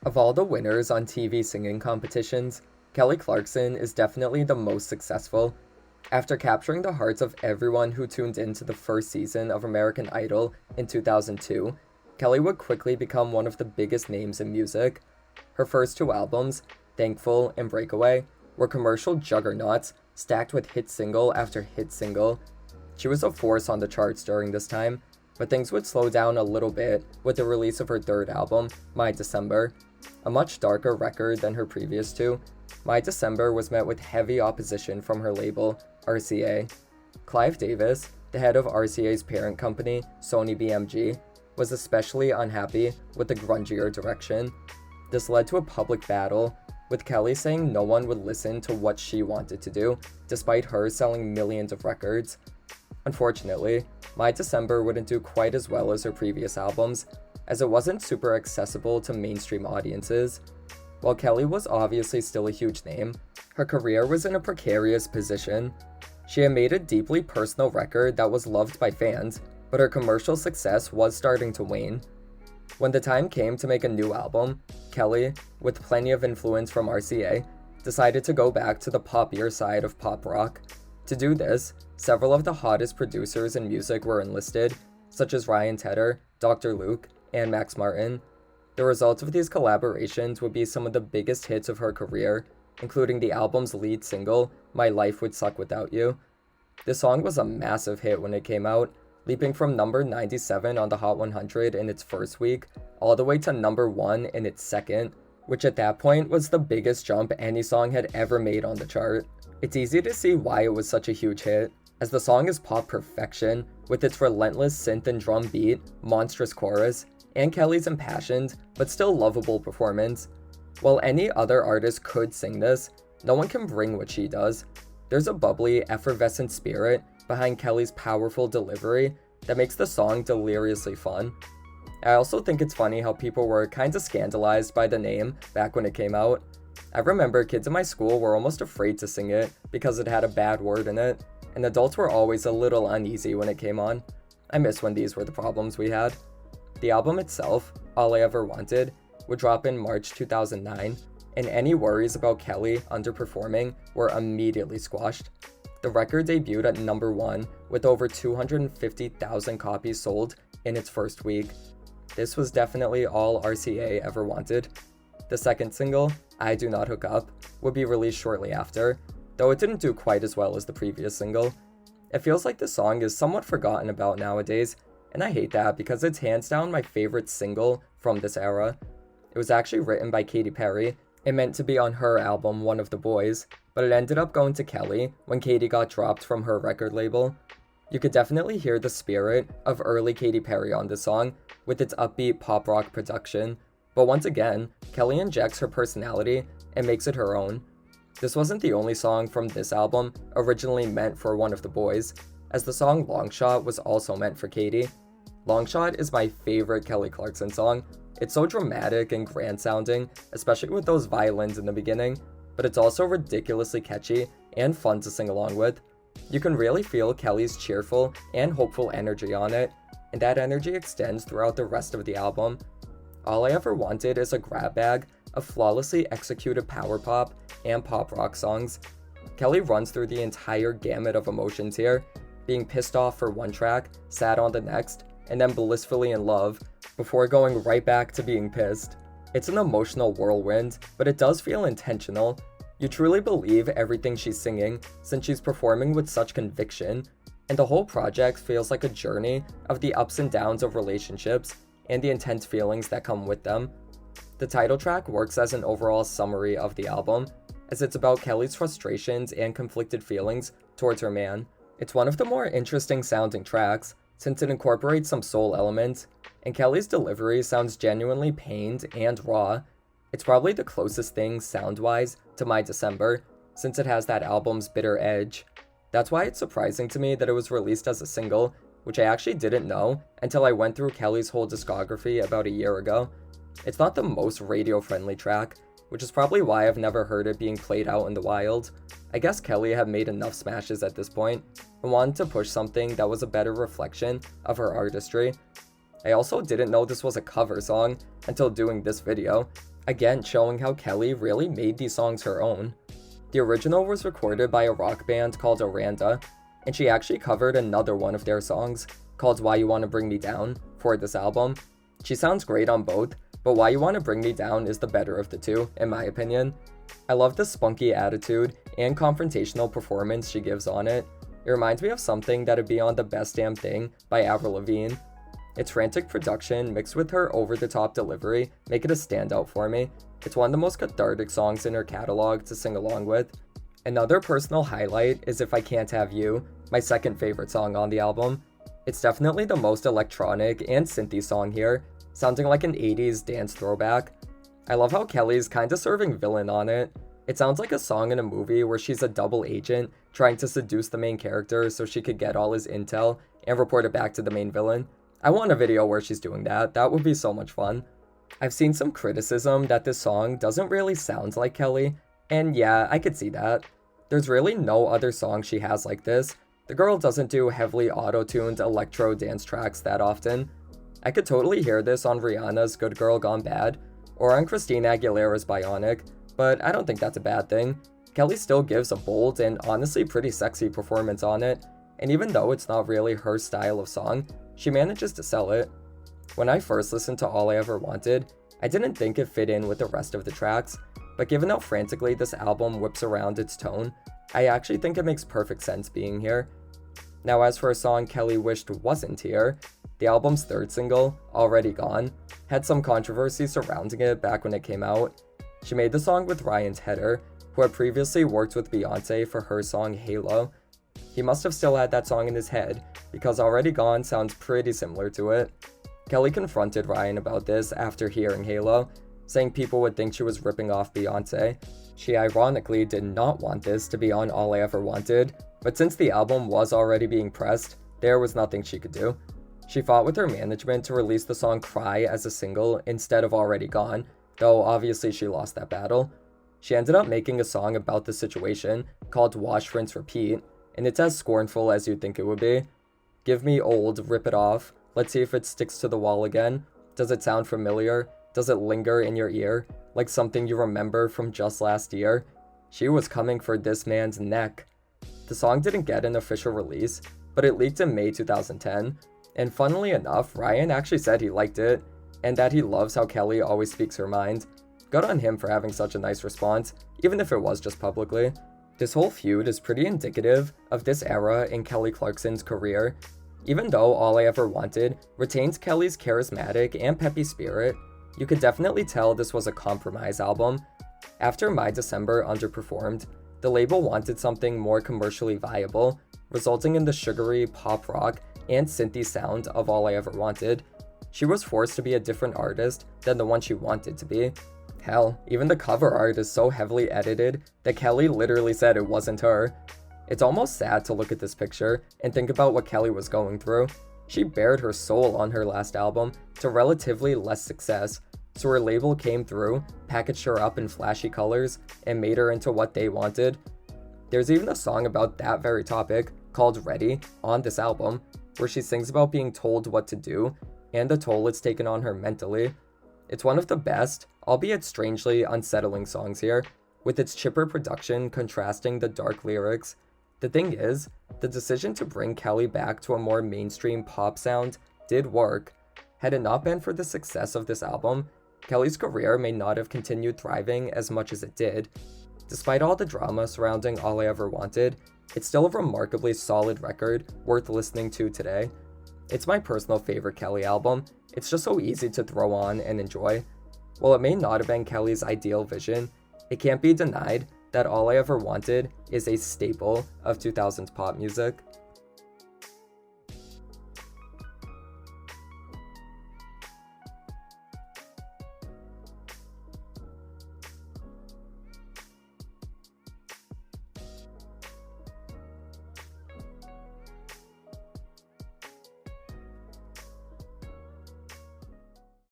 Of all the winners on TV singing competitions, Kelly Clarkson is definitely the most successful. After capturing the hearts of everyone who tuned into the first season of American Idol in 2002, Kelly would quickly become one of the biggest names in music. Her first two albums, Thankful and Breakaway, were commercial juggernauts stacked with hit single after hit single. She was a force on the charts during this time, but things would slow down a little bit with the release of her third album, My December. A much darker record than her previous two, My December was met with heavy opposition from her label, RCA. Clive Davis, the head of RCA's parent company, Sony BMG, was especially unhappy with the grungier direction. This led to a public battle, with Kelly saying no one would listen to what she wanted to do, despite her selling millions of records. Unfortunately, My December wouldn't do quite as well as her previous albums, as it wasn't super accessible to mainstream audiences. While Kelly was obviously still a huge name, her career was in a precarious position. She had made a deeply personal record that was loved by fans, but her commercial success was starting to wane. When the time came to make a new album, Kelly, with plenty of influence from RCA, decided to go back to the poppier side of pop rock. To do this, several of the hottest producers in music were enlisted, such as Ryan Tedder, Dr. Luke, and Max Martin. The result of these collaborations would be some of the biggest hits of her career, including the album's lead single, My Life Would Suck Without You. This song was a massive hit when it came out, leaping from number 97 on the Hot 100 in its first week, all the way to number 1 in its second, which at that point was the biggest jump any song had ever made on the chart. It's easy to see why it was such a huge hit, as the song is pop perfection, with its relentless synth and drum beat, monstrous chorus, and Kelly's impassioned, but still lovable performance. While any other artist could sing this, no one can bring what she does. There's a bubbly, effervescent spirit behind Kelly's powerful delivery that makes the song deliriously fun. I also think it's funny how people were kinda scandalized by the name back when it came out. I remember kids in my school were almost afraid to sing it because it had a bad word in it, and adults were always a little uneasy when it came on. I miss when these were the problems we had. The album itself, All I Ever Wanted, would drop in March 2009, and any worries about Kelly underperforming were immediately squashed. The record debuted at number 1 with over 250,000 copies sold in its first week. This was definitely all RCA ever wanted. The second single, I Do Not Hook Up, would be released shortly after, though it didn't do quite as well as the previous single. It feels like the song is somewhat forgotten about nowadays, and I hate that because it's hands down my favorite single from this era. It was actually written by Katy Perry and meant to be on her album One of the Boys, but it ended up going to Kelly when Katy got dropped from her record label. You could definitely hear the spirit of early Katy Perry on this song, with its upbeat pop rock production, but once again, Kelly injects her personality and makes it her own. This wasn't the only song from this album originally meant for One of the Boys, as the song Long Shot was also meant for Katy. Long Shot is my favorite Kelly Clarkson song. It's so dramatic and grand sounding, especially with those violins in the beginning, but it's also ridiculously catchy and fun to sing along with. You can really feel Kelly's cheerful and hopeful energy on it, and that energy extends throughout the rest of the album. All I Ever Wanted is a grab bag of flawlessly executed power pop and pop rock songs. Kelly runs through the entire gamut of emotions here, being pissed off for one track, sad on the next, and then blissfully in love, before going right back to being pissed. It's an emotional whirlwind, but it does feel intentional. You truly believe everything she's singing, since she's performing with such conviction, and the whole project feels like a journey of the ups and downs of relationships and the intense feelings that come with them. The title track works as an overall summary of the album, as it's about Kelly's frustrations and conflicted feelings towards her man. It's one of the more interesting sounding tracks, since it incorporates some soul elements, and Kelly's delivery sounds genuinely pained and raw. It's probably the closest thing sound-wise to My December, since it has that album's bitter edge. That's why it's surprising to me that it was released as a single, which I actually didn't know until I went through Kelly's whole discography about a year ago. It's not the most radio-friendly track, which is probably why I've never heard it being played out in the wild. I guess Kelly had made enough smashes at this point and wanted to push something that was a better reflection of her artistry. I also didn't know this was a cover song until doing this video, again showing how Kelly really made these songs her own. The original was recorded by a rock band called Oranda, and she actually covered another one of their songs, called Why You Wanna Bring Me Down, for this album. She sounds great on both, but Why You Wanna Bring Me Down is the better of the two, in my opinion. I love the spunky attitude and confrontational performance she gives on it. It reminds me of something that'd be on The Best Damn Thing by Avril Lavigne. Its frantic production mixed with her over-the-top delivery make it a standout for me. It's one of the most cathartic songs in her catalog to sing along with. Another personal highlight is If I Can't Have You, my second favorite song on the album. It's definitely the most electronic and synthy song here, sounding like an 80s dance throwback. I love how Kelly's kinda serving villain on it. It sounds like a song in a movie where she's a double agent trying to seduce the main character so she could get all his intel and report it back to the main villain. I want a video where she's doing that. That would be so much fun. I've seen some criticism that this song doesn't really sound like Kelly, and yeah, I could see that. There's really no other song she has like this. The girl doesn't do heavily auto-tuned electro dance tracks that often. I could totally hear this on Rihanna's Good Girl Gone Bad, or on Christina Aguilera's Bionic, but I don't think that's a bad thing. Kelly still gives a bold and honestly pretty sexy performance on it, and even though it's not really her style of song, she manages to sell it. When I first listened to All I Ever Wanted, I didn't think it fit in with the rest of the tracks, but given how frantically this album whips around its tone, I actually think it makes perfect sense being here. Now as for a song Kelly wished wasn't here, the album's third single, Already Gone, had some controversy surrounding it back when it came out. She made the song with Ryan Tedder, who had previously worked with Beyonce for her song Halo. He must have still had that song in his head, because Already Gone sounds pretty similar to it. Kelly confronted Ryan about this after hearing Halo, saying people would think she was ripping off Beyonce. She ironically did not want this to be on All I Ever Wanted, but since the album was already being pressed, there was nothing she could do. She fought with her management to release the song Cry as a single instead of Already Gone, though obviously she lost that battle. She ended up making a song about the situation called Wash, Rinse, Repeat, and it's as scornful as you'd think it would be. Give me old, rip it off, let's see if it sticks to the wall again. Does it sound familiar? Does it linger in your ear, like something you remember from just last year? She was coming for this man's neck. The song didn't get an official release, but it leaked in May 2010, and funnily enough, Ryan actually said he liked it, and that he loves how Kelly always speaks her mind. Good on him for having such a nice response, even if it was just publicly. This whole feud is pretty indicative of this era in Kelly Clarkson's career. Even though All I Ever Wanted retains Kelly's charismatic and peppy spirit, you could definitely tell this was a compromise album. After My December underperformed, the label wanted something more commercially viable, resulting in the sugary pop rock and synthy sound of All I Ever Wanted. She was forced to be a different artist than the one she wanted to be. Hell, even the cover art is so heavily edited that Kelly literally said it wasn't her. It's almost sad to look at this picture and think about what Kelly was going through. She bared her soul on her last album to relatively less success, so her label came through, packaged her up in flashy colors, and made her into what they wanted. There's even a song about that very topic, called Ready, on this album, where she sings about being told what to do, and the toll it's taken on her mentally. It's one of the best, albeit strangely unsettling songs here, with its chipper production contrasting the dark lyrics. The thing is, the decision to bring Kelly back to a more mainstream pop sound did work. Had it not been for the success of this album, Kelly's career may not have continued thriving as much as it did. Despite all the drama surrounding All I Ever Wanted, it's still a remarkably solid record worth listening to today. It's my personal favorite Kelly album. It's just so easy to throw on and enjoy. While it may not have been Kelly's ideal vision, it can't be denied that All I Ever Wanted is a staple of 2000s pop music.